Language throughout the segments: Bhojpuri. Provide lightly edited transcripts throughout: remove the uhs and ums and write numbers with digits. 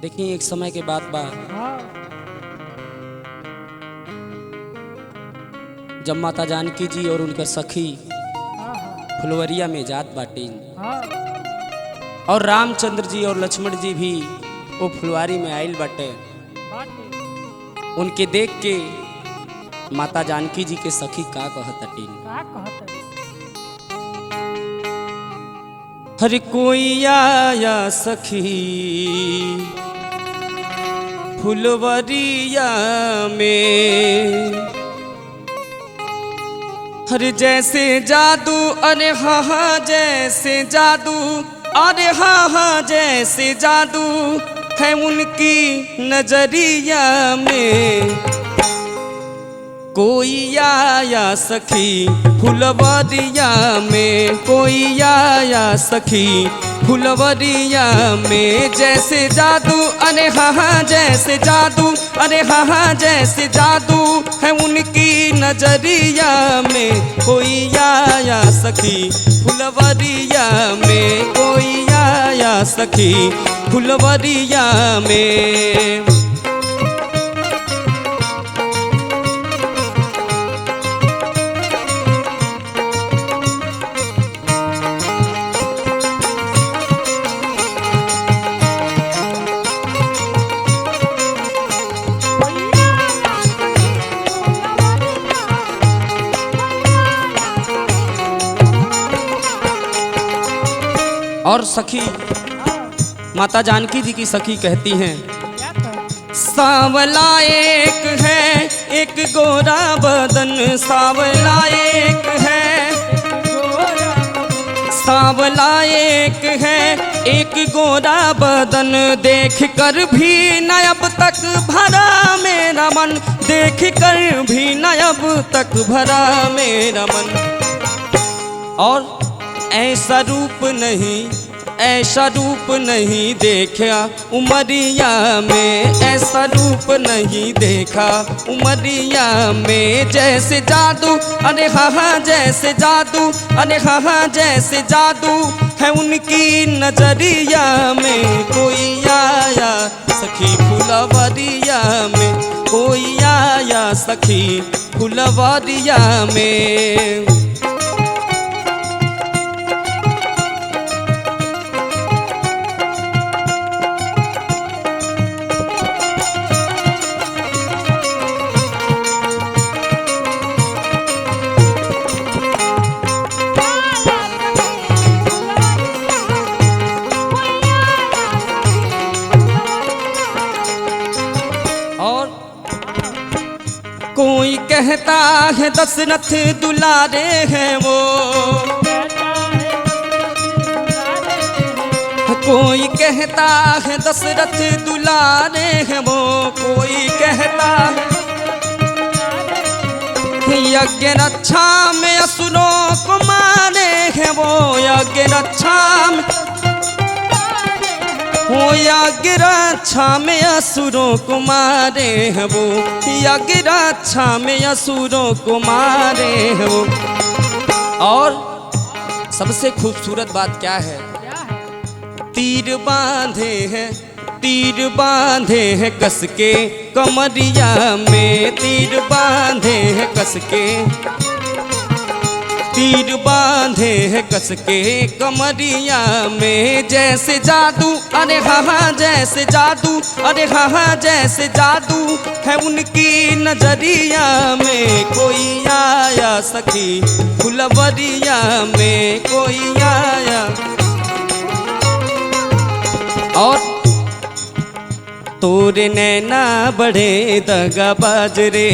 देखिए एक समय के बाद हाँ जब माता जानकी जी और उनका सखी हाँ फुलवरिया में जात बाटीन हाँ और रामचंद्र जी और लक्ष्मण जी भी वो फुलवारी में आयल बाटे। बाटे उनके देख के माता जानकी जी के सखी का कहतटीन, का कहत हर कोई आया सखी फुलवरिया में, हर जैसे जादू अरे हाँ हाँ जैसे जादू, अरे हाँ हाँ जैसे जादू है उनकी नजरिया में। कोई आया सखी फुलवरिया में, कोई आया सखी फुलवरिया में, जैसे जादू अरे हाँ हाँ जैसे जादू, अरे हाँ हाँ जैसे जादू है उनकी नजरिया में। कोई आया सखी फुलवरिया में, कोई आया सखी फुलवरिया में। और सखी माता जानकी जी की सखी कहती हैं, क्या कहत सांवला एक है एक गोरा बदन, सांवला एक है, सांवला एक है एक गोरा बदन, देख कर भी न अब तक भरा मेरा मन, देख कर भी न अब तक भरा मेरा मन। और ऐसा रूप नहीं, ऐसा रूप नहीं देखा उमरिया में, ऐसा रूप नहीं देखा उमरिया में, जैसे जादू अरे हाँ हाँ जैसे जादू, अरे हाँ हाँ जैसे जादू है उनकी नजरिया में। कोई आया सखी फुलवरिया में, कोई आया सखी फुलवरिया में। और कोई कहता है दशरथ दुलारे हैं वो, कोई कहता है दशरथ दुलारे हैं वो, कोई कहता है यज्ञ रक्षा में असुरों को मारे हैं वो, यज्ञ रक्षा में वो, यज्ञ रक्षा में असुरों को मारे हैं वो, यज्ञ रक्षा में असुरों को मारे हैं वो। और सबसे खूबसूरत बात क्या है, क्या है तीर बांधे हैं, तीर बांधे हैं कस के कमरिया में, तीर बांधे हैं कस के, तीर बांधे हैं कस के कमरिया में, जैसे जादू अरे हाँ हाँ जैसे जादू, अरे हाँ हाँ जैसे जादू है उनकी नजरिया में। कोई आया सखी फुलवरिया में, कोई आया। और तोरे नैना बड़े दगाबाज रे,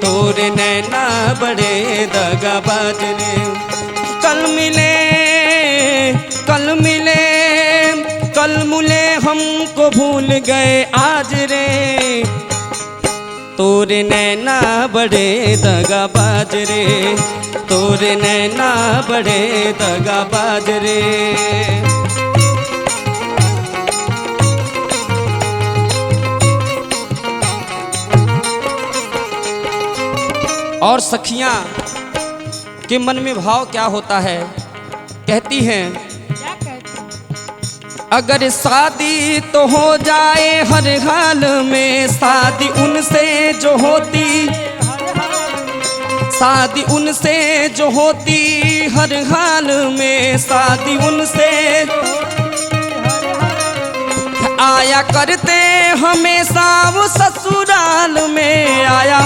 तोरे नैना बड़े दगाबाज रे, कल मिले कल मिले कल मिले हमको भूल गए आज रे, तोरे नैना बड़े दगाबाज रे, तोरे नैना बड़े दगाबाज रे। और सखियां के मन में भाव क्या होता है, कहती हैं क्या कहते अगर शादी तो हो जाए हर हाल में, शादी उनसे जो होती, शादी उनसे जो होती हर हाल में, शादी उनसे आया करते हमेशा वो ससुराल में, आया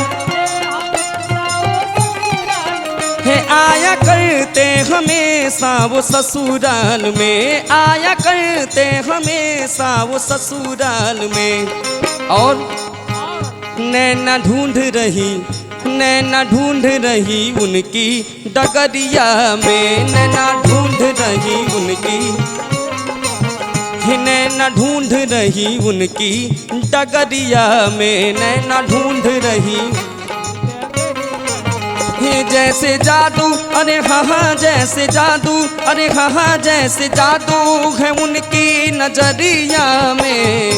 करते हमेशा वो ससुराल में, आया करते हमेशा वो ससुराल में। और नैना ढूंढ रही, नैना ढूंढ रही उनकी डगरिया में, नैना ढूंढ रही उनकी, नैना ढूंढ रही उनकी डगरिया में, नैना ढूंढ रही जैसे जादू, अरे हाँ हाँ जैसे जादू, अरे हाँ हाँ जैसे जादू है उनकी नजरिया में।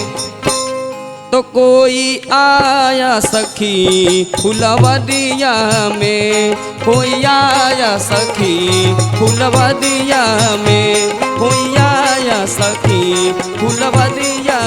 तो कोई आया सखी फुलवरिया में, कोई आया सखी फुलवरिया में, कोई आया सखी फुलवरिया